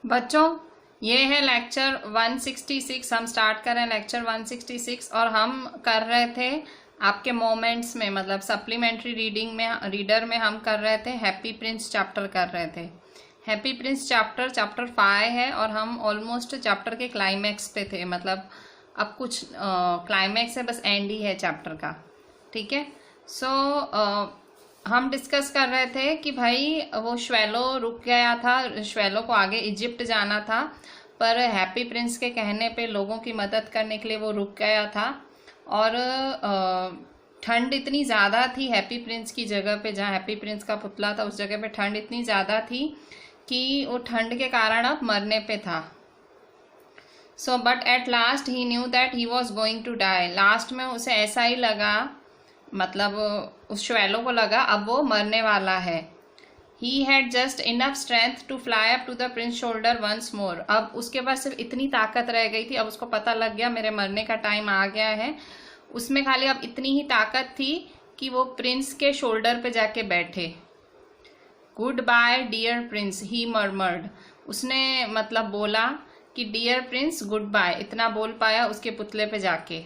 बच्चों ये है लेक्चर 166। हम स्टार्ट कर रहे हैं लेक्चर 166 और हम कर रहे थे आपके मोमेंट्स में, मतलब सप्लीमेंट्री रीडिंग में, रीडर में हम कर रहे थे हैप्पी प्रिंस चैप्टर कर रहे थे। हैप्पी प्रिंस चैप्टर 5 है और हम ऑलमोस्ट चैप्टर के क्लाइमैक्स पे थे, मतलब अब कुछ क्लाइमैक्स है, बस एंड ही है चैप्टर का। ठीक है, सो हम डिस्कस कर रहे थे कि भाई वो श्वेलो रुक गया था, श्वेलो को आगे इजिप्ट जाना था, पर हैप्पी प्रिंस के कहने पे लोगों की मदद करने के लिए वो रुक गया था। और ठंड इतनी ज़्यादा थी हैप्पी प्रिंस की जगह पे, जहाँ हैप्पी प्रिंस का पुतला था उस जगह पे ठंड इतनी ज़्यादा थी कि वो ठंड के कारण अब मरने पे था। So but at last he knew that he was going to die. Last में उसे ऐसा ही लगा, मतलब उस श्वेलो को लगा अब वो मरने वाला है। He had just enough strength to fly up to the prince shoulder once more। अब उसके पास सिर्फ इतनी ताकत रह गई थी, अब उसको पता लग गया मेरे मरने का टाइम आ गया है। उसमें खाली अब इतनी ही ताकत थी कि वो प्रिंस के शोल्डर पे जाके बैठे। गुड बाय डियर प्रिंस ही मर्मर्ड। उसने मतलब बोला कि डियर प्रिंस गुड बाय, इतना बोल पाया उसके पुतले पे जाके।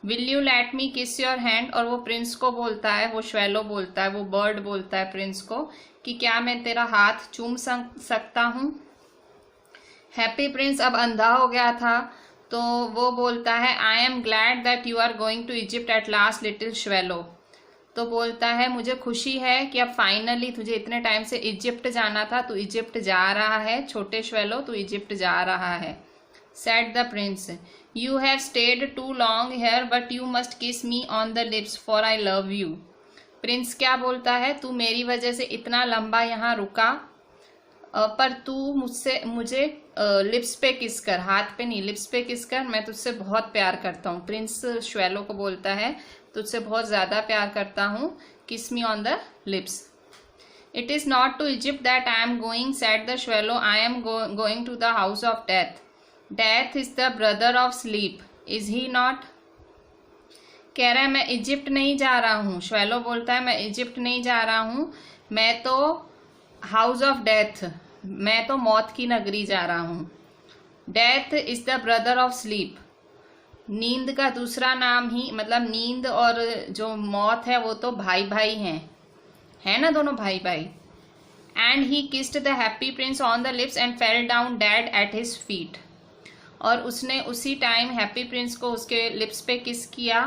विल यू लेट मी किस योर हैंड। और वो प्रिंस को बोलता है, वो श्वेलो बोलता है, वो बर्ड बोलता है प्रिंस को कि क्या मैं तेरा हाथ चूम सकता हूँ। हैप्पी प्रिंस अब अंधा हो गया था, तो वो बोलता है I am glad that you are going to Egypt at last little swallow. तो बोलता है मुझे खुशी है कि अब फाइनली तुझे इतने टाइम से इजिप्ट जाना था, तू इजिप्ट जा रहा है, छोटे श्वेलो तू इजिप्ट जा रहा है। Said the prince, you have stayed too long here, but you must kiss me on the lips, for I love you। Prince क्या बोलता है, तू मेरी वजह से इतना लंबा यहाँ रुका, पर तू मुझे लिप्स पे किस कर, हाथ पे नहीं लिप्स पे किस कर, मैं तुझसे बहुत प्यार करता हूँ। प्रिंस श्वेलो को बोलता है तुझसे बहुत ज़्यादा प्यार करता हूँ, kiss me on the lips. It is not to Egypt that I am going, said the swallow, I am going to the house of death. Death is the brother of sleep, is he not। कह रहा है मैं Egypt नहीं जा रहा हूँ। श्वेलो बोलता है मैं इजिप्ट नहीं जा रहा हूँ, मैं तो हाउस ऑफ डेथ, मैं तो मौत की नगरी जा रहा हूँ। Death is the brother of sleep, नींद का दूसरा नाम ही, मतलब नींद और जो मौत है वो तो भाई भाई हैं, है ना, दोनों भाई भाई। And he kissed the happy Prince on the lips and fell down dead at his feet. और उसने उसी टाइम हैप्पी प्रिंस को उसके लिप्स पे किस किया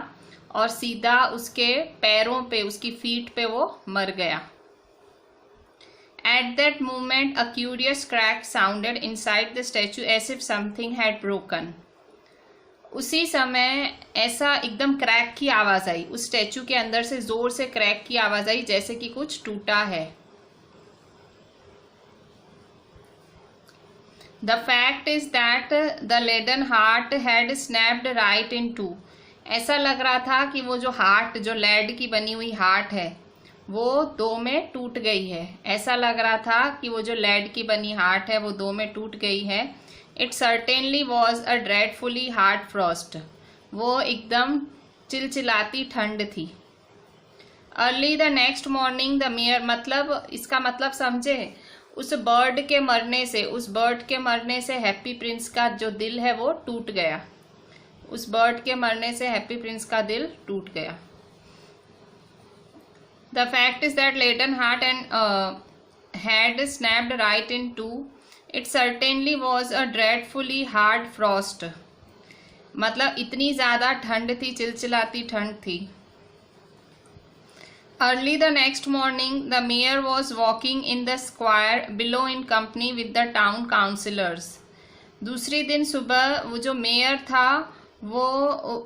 और सीधा उसके पैरों पे, उसकी फीट पे वो मर गया। At that moment a curious crack sounded inside the statue as if something had broken. उसी समय ऐसा एकदम क्रैक की आवाज आई, उस स्टैचू के अंदर से जोर से क्रैक की आवाज आई, जैसे कि कुछ टूटा है। The fact is that the leaden heart had snapped right in two। ऐसा लग रहा था कि वो जो हार्ट, जो लेड की बनी हुई हार्ट है, वो दो में टूट गई है। ऐसा लग रहा था कि वो जो लेड की बनी हार्ट है वो दो में टूट गई है। It certainly was a dreadfully hard frost। वो एकदम चिलचिलाती ठंड थी। Early the next morning the mayor, मतलब इसका मतलब समझे, उस बर्ड के मरने से हैप्पी प्रिंस का जो दिल है वो टूट गया। उस बर्ड के मरने से हैप्पी प्रिंस का दिल टूट गया। The fact is that leaden heart and had snapped right in two. It certainly was a dreadfully hard frost. मतलब इतनी ज़्यादा ठंड थी, चिलचिलाती ठंड थी। Early the next morning, the mayor was walking in the square below in company with the town councillors। दूसरी दिन सुबह वो जो मेयर था वो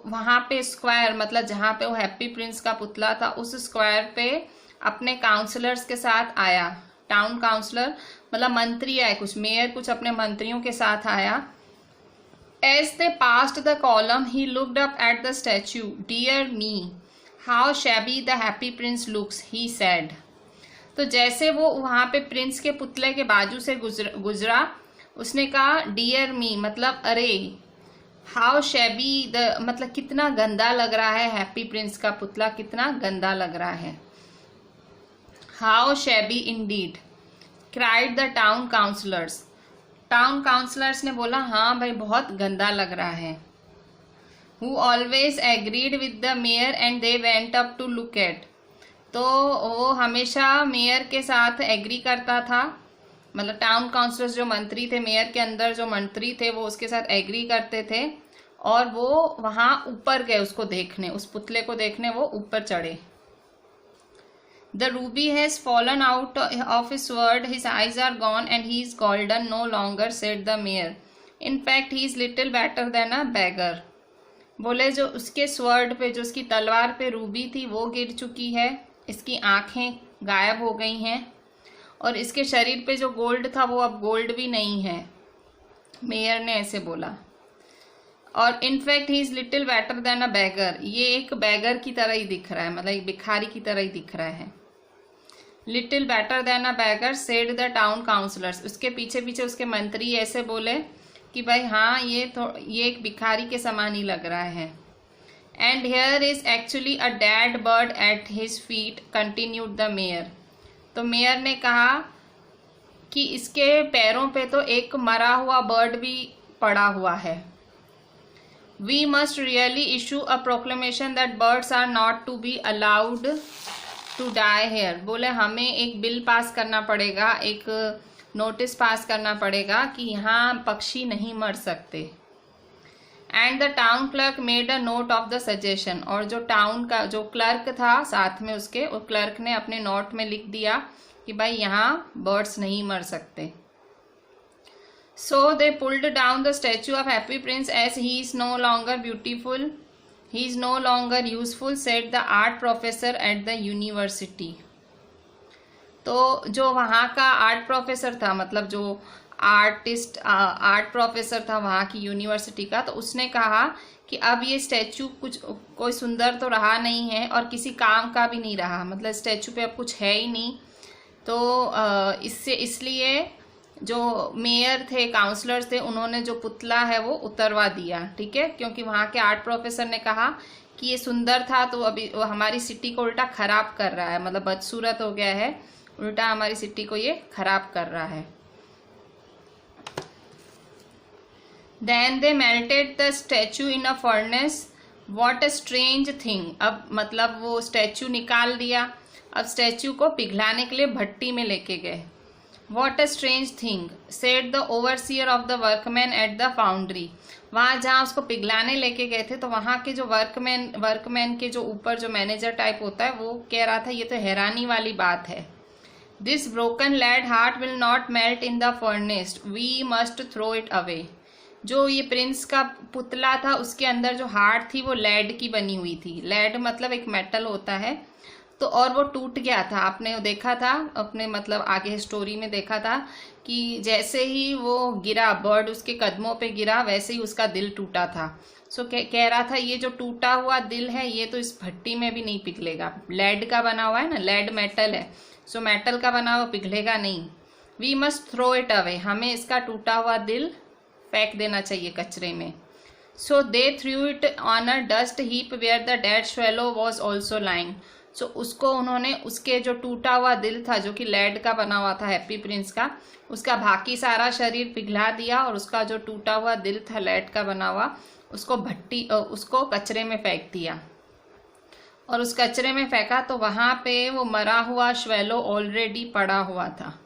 वहाँ पे स्क्वायर, मतलब जहाँ पे वो हैप्पी प्रिंस का पुतला था, उस स्क्वायर पे अपने काउंसलर्स के साथ आया। टाउन काउंसलर मतलब मंत्री आए कुछ, मेयर कुछ अपने मंत्रियों के साथ आया। As they passed the column, he looked up at the statue। Dear me, How shabby the happy prince looks, he said। तो जैसे वो वहाँ पे प्रिंस के पुतले के बाजू से गुजरा, उसने कहा डियर मी, मतलब अरे, हाउ शैबी द, मतलब कितना गंदा लग रहा है हैप्पी प्रिंस का पुतला, कितना गंदा लग रहा है। How shabby indeed, cried the town councillors. Town councillors ने बोला हाँ भाई बहुत गंदा लग रहा है। Who always agreed with the mayor and they went up to look at. तो वो हमेशा मेयर के साथ एग्री करता था, मतलब टाउन काउंसलर्स जो मंत्री थे, मेयर के अंदर जो मंत्री थे वो उसके साथ एग्री करते थे और वो वहाँ ऊपर गए उसको देखने, उस पुतले को देखने वो ऊपर चढ़े। The ruby has fallen out of his sword, his eyes are gone and he is golden no longer, said the mayor. In fact, he is little better than a beggar. बोले जो उसके स्वर्ड पे, जो उसकी तलवार पे Ruby थी वो गिर चुकी है, इसकी आंखें गायब हो गई हैं और इसके शरीर पे जो गोल्ड था वो अब गोल्ड भी नहीं है। मेयर ने ऐसे बोला। और in fact he is little better than a bagger, ये एक बैगर की तरह ही दिख रहा है, मतलब एक भिखारी की तरह ही दिख रहा है। Little better than a beggar said the town councillors. उसके पीछे पीछे उसके मंत्री ऐसे बोले कि भाई हाँ ये एक भिखारी के समान ही लग रहा है। And here is actually a dead bird at his feet, continued the mayor. तो मेयर ने कहा कि इसके पैरों पे तो एक मरा हुआ बर्ड भी पड़ा हुआ है। We must really issue a proclamation that birds are not to be allowed to die here. बोले हमें एक बिल पास करना पड़ेगा, एक नोटिस पास करना पड़ेगा कि यहाँ पक्षी नहीं मर सकते। And the town clerk made a note of the suggestion. और जो टाउन का जो क्लर्क था साथ में उसके, वो क्लर्क ने अपने नोट में लिख दिया कि भाई यहाँ बर्ड्स नहीं मर सकते। So they pulled down the statue of Happy Prince as he is no longer beautiful, he is no longer useful, said the art professor at the university. तो जो वहाँ का आर्ट प्रोफेसर था, मतलब जो आर्ट प्रोफेसर था वहाँ की यूनिवर्सिटी का, तो उसने कहा कि अब ये स्टैचू कुछ कोई सुंदर तो रहा नहीं है और किसी काम का भी नहीं रहा, मतलब स्टैचू पे अब कुछ है ही नहीं। तो इसलिए जो मेयर थे, काउंसलर्स थे, उन्होंने जो पुतला है वो उतरवा दिया, ठीक है, क्योंकि वहाँ के आर्ट प्रोफेसर ने कहा कि ये सुंदर था तो अभी वो हमारी सिटी को उल्टा खराब कर रहा है, मतलब बदसूरत हो गया है, उल्टा हमारी सिटी को ये खराब कर रहा है। Then they melted the statue in a furnace. What a strange thing. अब मतलब वो स्टैचू निकाल दिया, अब स्टैचू को पिघलाने के लिए भट्टी में लेके गए। What a strange thing, said the overseer of the workmen at the foundry. वहाँ जहाँ उसको पिघलाने लेके गए थे तो वहाँ के जो वर्कमैन के जो ऊपर जो मैनेजर टाइप होता है वो कह रहा था ये तो हैरानी वाली बात है। This broken lead heart will not melt in the furnace. We must throw it away. जो ये प्रिंस का पुतला था उसके अंदर जो हार्ट थी वो लेड की बनी हुई थी। लेड मतलब एक मेटल होता है, तो और वो टूट गया था। आपने देखा था अपने मतलब आगे स्टोरी में देखा था कि जैसे ही वो गिरा, बर्ड उसके कदमों पे गिरा, वैसे ही उसका दिल टूटा था। सो कह रहा था ये जो टूटा हुआ दिल है ये तो इस भट्टी में भी नहीं पिघलेगा। लेड का बना हुआ है ना, लेड मेटल है, सो मेटल का बना हुआ पिघलेगा नहीं। We must throw it away, हमें इसका टूटा हुआ दिल फेंक देना चाहिए कचरे में। So they threw it on a dust heap where the dead swallow was also lying. So उसको उन्होंने, उसके जो टूटा हुआ दिल था जो कि लेड का बना हुआ था हैप्पी प्रिंस का, उसका बाकी सारा शरीर पिघला दिया और उसका जो टूटा हुआ दिल था लेड का बना हुआ उसको कचरे में फेंक दिया। और उस कचरे में फेंका तो वहाँ पे वो मरा हुआ श्वेलो ऑलरेडी पड़ा हुआ था,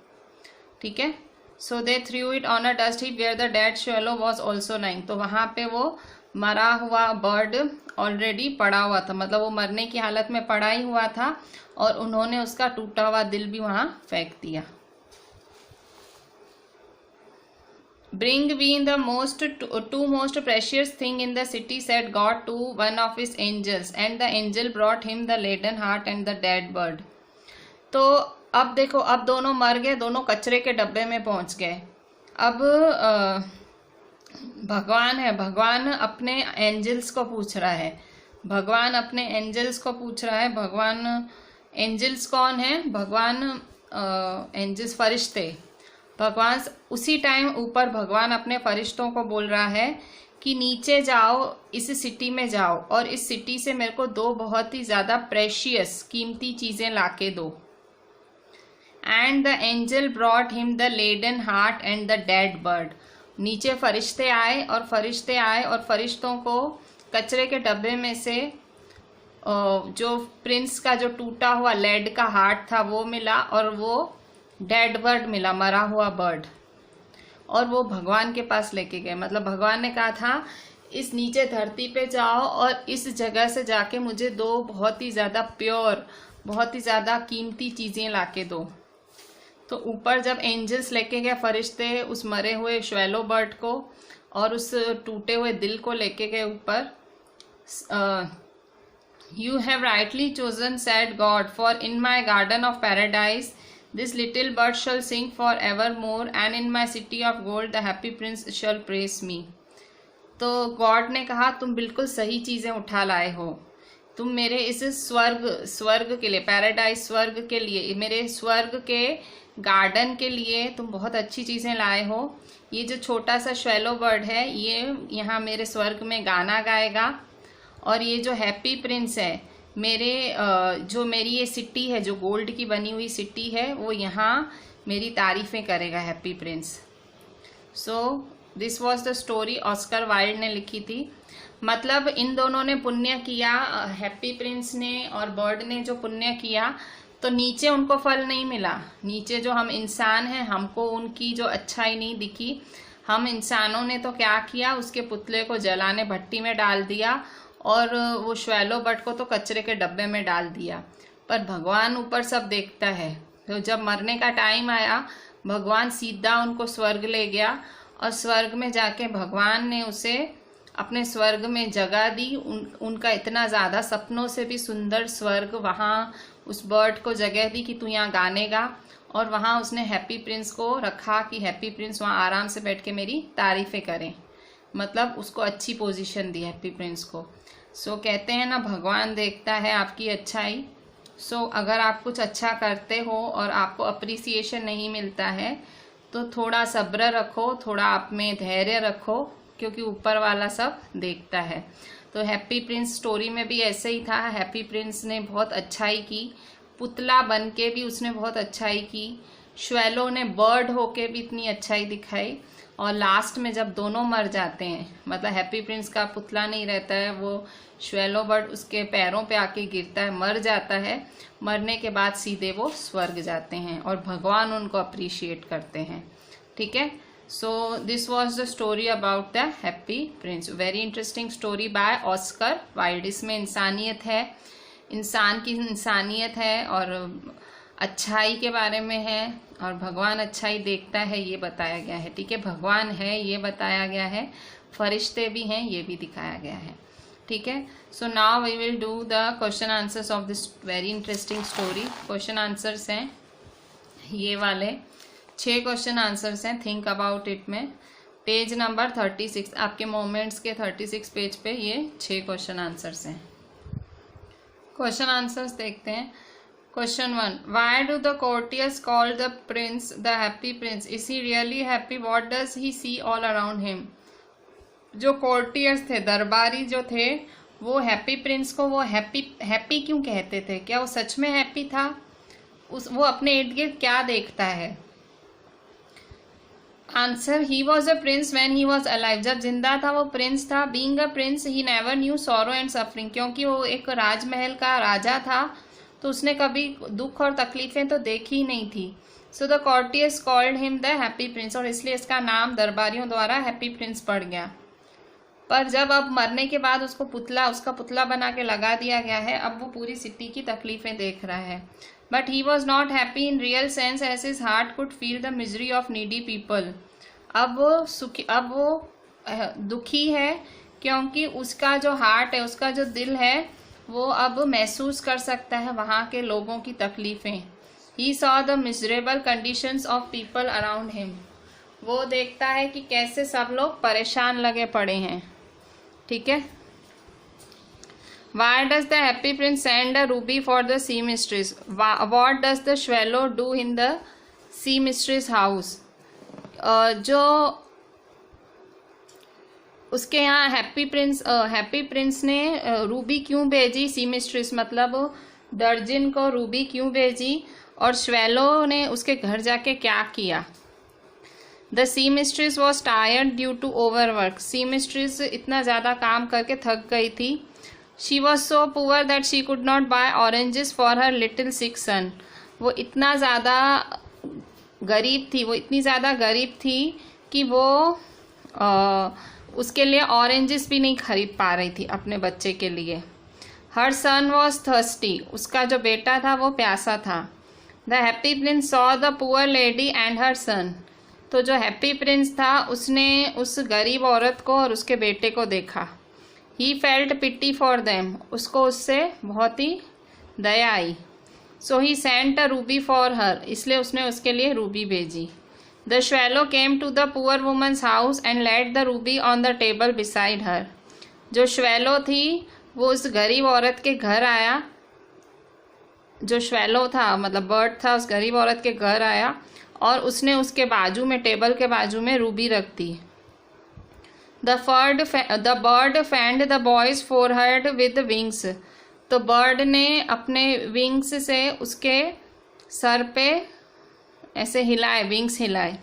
ठीक है। So they threw it on a dust heap where the dead swallow was also lying. तो वहाँ पे वो मरा हुआ बर्ड ऑलरेडी पड़ा हुआ था, मतलब वो मरने की हालत में पड़ा ही हुआ था और उन्होंने उसका टूटा हुआ दिल भी वहां फेंक दिया। Bring we the two most precious thing in the city, said God to one of his angels, and the angel brought him the laden heart and the dead bird. तो अब देखो, अब दोनों मर गए, दोनों कचरे के डब्बे में पहुंच गए। अब भगवान है, भगवान अपने एंजल्स को पूछ रहा है, भगवान अपने एंजल्स को पूछ रहा है। भगवान, एंजल्स कौन है? भगवान एंजल्स फरिश्ते। भगवान उसी टाइम ऊपर भगवान अपने फरिश्तों को बोल रहा है कि नीचे जाओ, इस सिटी में जाओ और इस सिटी से मेरे को दो बहुत ही ज़्यादा प्रेशियस कीमती चीज़ें लाके दो। And the angel brought him the leaden heart and the dead bird. नीचे फरिश्ते आए और फरिश्तों को कचरे के डब्बे में से जो प्रिंस का जो टूटा हुआ लेड का हार्ट था वो मिला, और वो डेड बर्ड मिला, मरा हुआ बर्ड, और वो भगवान के पास लेके गए। मतलब भगवान ने कहा था इस नीचे धरती पे जाओ और इस जगह से जाके मुझे दो बहुत ही ज़्यादा प्योर, बहुत ही ज़्यादा कीमती चीज़ें लाके दो। तो ऊपर जब एंजल्स लेके गए फरिश्ते उस मरे हुए श्वेलो बर्ड को और उस टूटे हुए दिल को लेके गए ऊपर। You have rightly chosen said God, for in my garden of paradise this little bird shall sing for ever more, and in my city of gold the happy Prince shall praise me. तो God ने कहा तुम बिल्कुल सही चीज़ें उठा लाए हो, तुम मेरे इस स्वर्ग के लिए, पैराडाइज स्वर्ग के लिए, मेरे स्वर्ग के गार्डन के लिए तुम बहुत अच्छी चीज़ें लाए हो। ये जो छोटा सा श्वेलो बर्ड है ये यहाँ मेरे स्वर्ग में गाना गाएगा, और ये जो हैप्पी प्रिंस है मेरे जो मेरी ये सिटी है जो गोल्ड की बनी हुई सिटी है वो यहाँ मेरी तारीफ़ें करेगा happy Prince. So this was the story Oscar Wilde ने लिखी थी। मतलब इन दोनों ने पुण्य किया, हैप्पी प्रिंस ने और बर्ड ने जो पुण्य किया, तो नीचे उनको फल नहीं मिला। नीचे जो हम इंसान हैं हमको उनकी जो अच्छाई नहीं दिखी। हम इंसानों ने तो क्या किया, उसके पुतले को जलाने भट्टी में डाल दिया और वो श्वेलो बर्ड को तो कचरे के डब्बे में डाल दिया। पर भगवान ऊपर सब देखता है। तो जब मरने का टाइम आया भगवान सीधा उनको स्वर्ग ले गया, और स्वर्ग में जाके भगवान ने उसे अपने स्वर्ग में जगह दी। उनका इतना ज़्यादा सपनों से भी सुंदर स्वर्ग, वहाँ उस बर्ड को जगह दी कि तू यहाँ गाने गा, और वहाँ उसने हैप्पी प्रिंस को रखा कि हैप्पी प्रिंस वहाँ आराम से बैठ के मेरी तारीफ़ें करें। मतलब उसको अच्छी पोजीशन दी हैप्पी प्रिंस को। सो कहते हैं ना भगवान देखता है आपकी अच्छाई। सो अगर आप कुछ अच्छा करते हो और आपको अप्रिसिएशन नहीं मिलता है तो थोड़ा सब्र रखो, थोड़ा आप में धैर्य रखो, क्योंकि ऊपर वाला सब देखता है। तो हैप्पी प्रिंस स्टोरी में भी ऐसे ही था। हैप्पी प्रिंस ने बहुत अच्छाई की, पुतला बन के भी उसने बहुत अच्छाई की, श्वेलो ने बर्ड होके भी इतनी अच्छाई दिखाई, और लास्ट में जब दोनों मर जाते हैं, मतलब हैप्पी प्रिंस का पुतला नहीं रहता है, वो श्वेलो बर्ड उसके पैरों पे आके गिरता है, मर जाता है। मरने के बाद सीधे वो स्वर्ग जाते हैं और भगवान उनको अप्रिशिएट करते हैं। ठीक है। So this was the story about the Happy Prince. Very interesting story by Oscar Wilde. इसमें इंसानियत है, इंसान की इंसानियत है और अच्छाई के बारे में है, और भगवान अच्छाई देखता है ये बताया गया है। ठीक है, भगवान है ये बताया गया है, फरिश्ते भी हैं ये भी दिखाया गया है। ठीक है। So now we will do the question answers of this very interesting story. Question answers हैं ये वाले, 6 क्वेश्चन आंसर्स हैं, थिंक अबाउट इट में। पेज नंबर 36, आपके मोमेंट्स के 36 पेज पे ये 6 क्वेश्चन आंसर्स हैं। क्वेश्चन आंसर्स देखते हैं। Question 1, why do the courtiers call the prince the happy prince? Is he really happy? What does he see all around him? जो courtiers थे, दरबारी जो थे, वो हैप्पी प्रिंस को वो हैप्पी क्यों कहते थे? क्या वो सच में हैप्पी था? वो अपने इर्द गिर्द क्या देखता है? Answer, he was a prince when he was alive. जब जिंदा था वो प्रिंस था। Being a prince he never knew sorrow and suffering. क्योंकि वो एक राजमहल का राजा था तो उसने कभी दुख और तकलीफें तो देखी ही नहीं थी। So the courtiers called him the happy Prince, और इसलिए इसका नाम दरबारियों द्वारा हैप्पी प्रिंस पड़ गया। पर जब अब मरने के बाद उसका पुतला बना के लगा दिया गया है, अब वो पूरी सिटी की तकलीफें देख रहा है। But he was not happy in real sense as his heart could feel the misery of needy people. अब वो दुखी है क्योंकि उसका जो हार्ट है, उसका जो दिल है, वो अब महसूस कर सकता है वहाँ के लोगों की तकलीफ़ें। He saw the miserable conditions of people around him. वो देखता है कि कैसे सब लोग परेशान लगे पड़े हैं। ठीक है। Why does the happy prince send a ruby for the sea mistress? What does the swallow do in the sea mistress house? जो उसके यहाँ हैप्पी प्रिंस ने रूबी क्यों भेजी? सी मिस्ट्रेस मतलब दर्जिन को रूबी क्यों भेजी और श्वेलो ने उसके घर जाके क्या किया। The seamstress was tired due to overwork. Seamstress इतना ज़्यादा काम करके थक गई थी। She was so poor that she could not buy oranges for her little sick son. वो इतना ज़्यादा गरीब थी, वो इतनी ज़्यादा गरीब थी कि वो उसके लिए ऑरेंजेस भी नहीं खरीद पा रही थी अपने बच्चे के लिए। Her son was thirsty. उसका जो बेटा था वो प्यासा था। The happy Prince saw the poor lady and her son. तो जो हैप्पी प्रिंस था उसने उस गरीब औरत को और उसके बेटे को देखा। He felt pity for them. उसको उससे बहुत ही दया आई। So he sent a ruby for her. इसलिए उसने उसके लिए रूबी भेजी। The swallow came to the poor woman's house and laid the ruby on the table beside her. जो श्वेलो थी वो उस गरीब औरत के घर आया। जो श्वेलो था मतलब बर्ड था, उस गरीब औरत के घर आया और उसने उसके बाजू में, टेबल के बाजू में रूबी रख दी। The bird fanned the boy's forehead with wings. तो बर्ड ने अपने विंग्स से उसके सर पे ऐसे हिलाए, विंग्स हिलाए।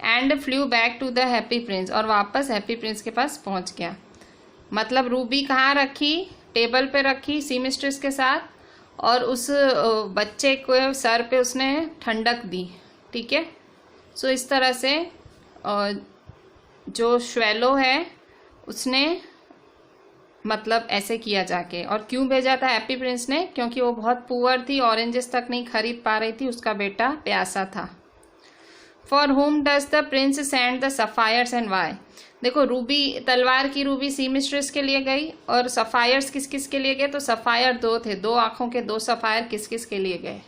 And flew back to the happy Prince. और वापस हैप्पी प्रिंस के पास पहुंच गया। मतलब रूबी कहाँ रखी, टेबल पे रखी सी मिस्ट्रेस के साथ, और उस बच्चे को सर पे उसने ठंडक दी। ठीक है। सो इस तरह से जो श्वेलो है उसने मतलब ऐसे किया जाके। और क्यों भेजा था हैप्पी प्रिंस ने, क्योंकि वो बहुत पुअर थी, ऑरेंजेस तक नहीं खरीद पा रही थी, उसका बेटा प्यासा था। For whom does the prince send the sapphires and why. देखो रूबी, तलवार की रूबी सी मिस्ट्रेस के लिए गई और सफायर्स किस किस के लिए गए। तो सफायर दो थे, 2 आंखों के 2 सफायर किस किस के लिए गए।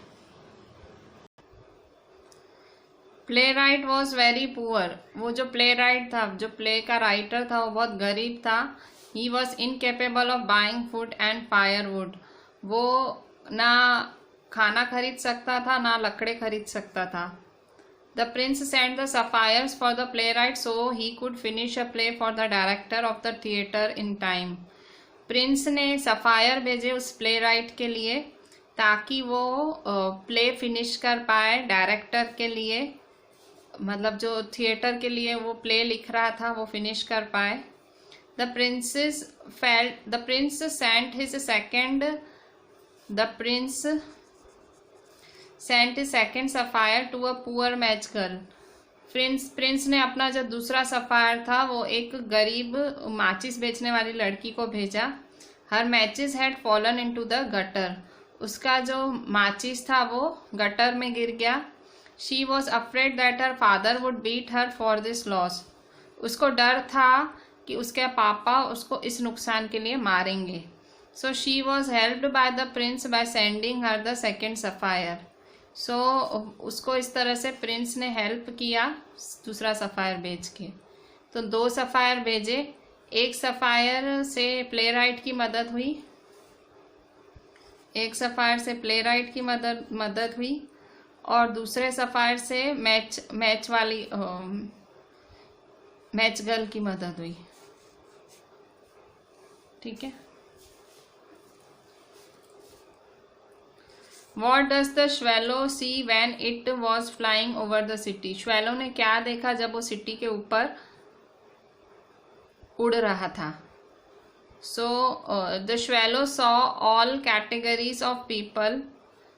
Play right was very poor. वो जो प्ले राइट था, जो प्ले का राइटर था, वो बहुत गरीब था। He was incapable of buying food and firewood. वो ना खाना खरीद सकता था ना लकड़े खरीद सकता था। The prince send the sapphires for the play right so he could finish a play for the director of the theatre in time. Prince ने सफायर भेजे उस प्ले राइट के लिए ताकि वो प्ले फिनिश कर पाए डायरेक्टर के लिए, मतलब जो थिएटर के लिए वो प्ले लिख रहा था वो फिनिश कर पाए। The prince sent his second sapphire to a poor match girl. Prince ने अपना जो दूसरा सफायर था वो एक गरीब माचिस बेचने वाली लड़की को भेजा। Her matches had fallen into the gutter. उसका जो माचिस था वो गटर में गिर गया। She was afraid that her father would beat her for this loss. उसको डर था कि उसके पापा उसको इस नुकसान के लिए मारेंगे। So she was helped by the prince by sending her the second sapphire. So उसको इस तरह से प्रिंस ने हेल्प किया दूसरा सफायर भेज के। तो 2 सफायर भेजे। एक सफायर से प्ले राइट की मदद हुई, एक सफायर से प्ले राइट की मदद हुई और दूसरे सफायर से मैच गर्ल की मदद हुई। ठीक है। What does the swallow see when it was flying over the city? श्वेलो ने क्या देखा जब वो सिटी के ऊपर उड़ रहा था। So the swallow saw all categories of people.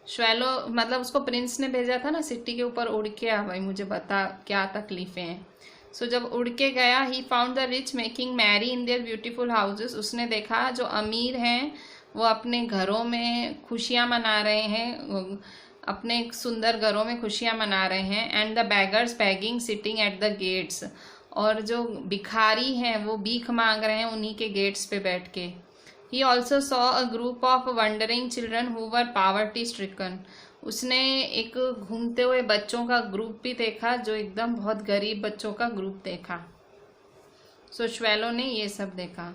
श्वेलो मतलब उसको प्रिंस ने भेजा था ना सिटी के ऊपर उड़ के, आ भाई मुझे बता क्या तकलीफें हैं। सो जब उड़ के गया, he found the rich making merry in their beautiful houses. उसने देखा जो अमीर हैं वो अपने घरों में खुशियाँ मना रहे हैं, अपने सुंदर घरों में खुशियाँ मना रहे हैं। And the beggars bagging sitting at the gates. और जो भिखारी हैं वो भीख मांग रहे हैं उन्हीं के गेट्स पे बैठ के। He also saw a group of wondering children who were poverty stricken. उसने एक घूमते हुए बच्चों का ग्रुप भी देखा, जो एकदम बहुत गरीब बच्चों का ग्रुप देखा। सो श्वेलो ने ये सब देखा।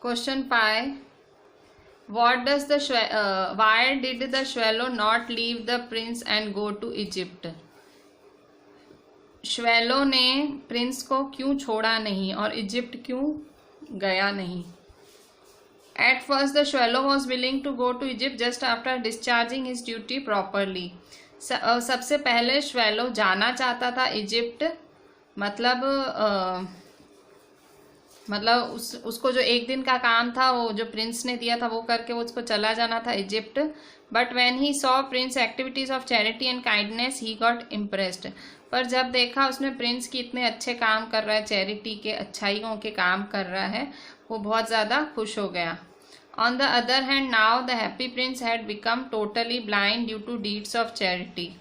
Question 5. Why did the swallow not leave the prince and go to Egypt? श्वेलो ने प्रिंस को क्यों छोड़ा नहीं और इजिप्ट क्यों गया नहीं। At first, the swallow was willing to go to Egypt just after discharging his duty properly. सबसे पहले swallow जाना चाहता था इजिप्ट, मतलब उसको जो एक दिन का काम था वो जो प्रिंस ने दिया था वो करके वो उसको चला जाना था Egypt. But when he saw Prince activities of charity and kindness he got impressed. पर जब देखा उसने प्रिंस की इतने अच्छे काम कर रहा है, चैरिटी के, अच्छाइयों के काम कर रहा है, वो बहुत ज़्यादा खुश हो गया. On the other hand now the happy prince had become totally blind due to deeds of charity.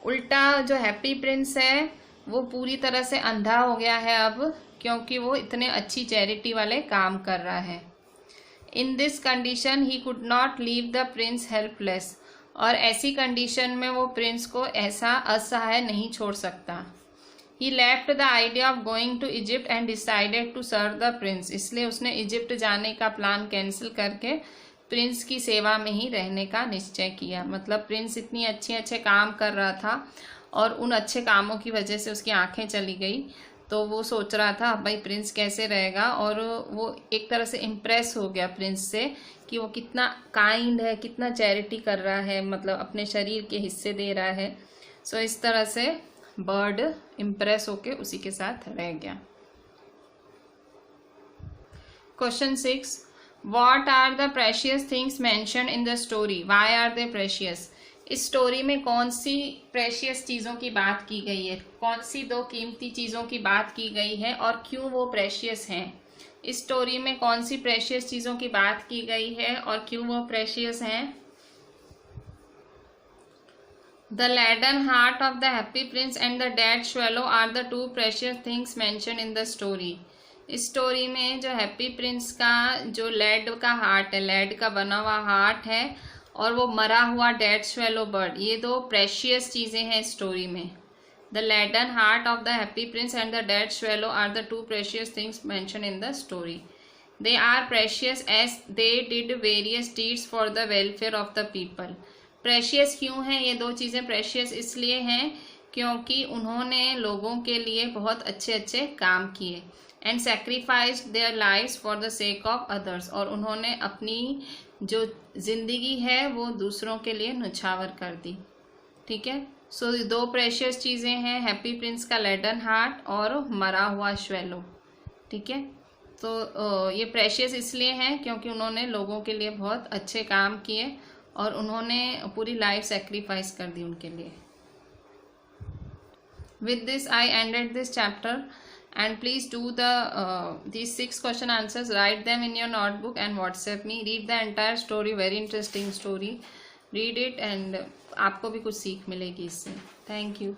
उल्टा जो हैप्पी प्रिंस है वो पूरी तरह से अंधा हो गया है अब, क्योंकि वो इतने अच्छी चैरिटी वाले काम कर रहा है. In this condition he could not leave the Prince helpless. और ऐसी कंडीशन में वो प्रिंस को ऐसा असहाय नहीं छोड़ सकता. He left the idea of going to Egypt and decided to serve the prince. इसलिए उसने इजिप्ट जाने का प्लान कैंसिल करके प्रिंस की सेवा में ही रहने का निश्चय किया. मतलब प्रिंस इतनी अच्छे काम कर रहा था और उन अच्छे कामों की वजह से उसकी आंखें चली गई, तो वो सोच रहा था भाई प्रिंस कैसे रहेगा. और वो एक तरह से इम्प्रेस हो गया प्रिंस से कि वो कितना काइंड है, कितना चैरिटी कर रहा है, मतलब अपने शरीर के हिस्से दे रहा है. सो इस तरह से बर्ड इम्प्रेस होके उसी के साथ रह गया. Question 6. What are the precious things mentioned in the story? Why are they precious? इस स्टोरी में कौन सी प्रेशियस चीज़ों की बात की गई है, कौन सी दो कीमती चीज़ों की बात की गई है और क्यों वो प्रेशियस हैं. इस स्टोरी में कौन सी प्रेशियस चीज़ों की बात की गई है और क्यों वो प्रेशियस हैं. The leaden heart of the happy prince and the dead swallow are the two precious things mention in the story. इस स्टोरी में जो हैप्पी प्रिंस का जो लेड का हार्ट है, लेड का बना हुआ हार्ट है, और वो मरा हुआ डेड स्वैलो बर्ड, ये दो प्रेशियस चीज़ें हैं स्टोरी में. The leaden heart of the happy prince and the dead swallow are the two precious things mention in the story. They are precious as they did various deeds for the welfare of the people. Precious क्यों हैं ये दो चीज़ें? Precious इसलिए हैं क्योंकि उन्होंने लोगों के लिए बहुत अच्छे काम किए. And sacrificed their lives for the sake of others. और उन्होंने अपनी जो जिंदगी है वो दूसरों के लिए न्यौछावर कर दी. ठीक है. सो दो प्रेशियस चीज़ें हैं, हैप्पी प्रिंस का लेडन हार्ट और मरा हुआ स्वैलो. ठीक है. तो ये प्रेशियस इसलिए हैं क्योंकि उन्होंने लोगों के लिए बहुत अच्छे काम किए और उन्होंने पूरी लाइफ सेक्रीफाइस कर दी उनके लिए. With this I ended this chapter. And please do these 6 question answers, write them in your notebook and WhatsApp me. Read the entire story, very interesting story. Read it and आपको भी कुछ सीख मिलेगी इससे. Thank you.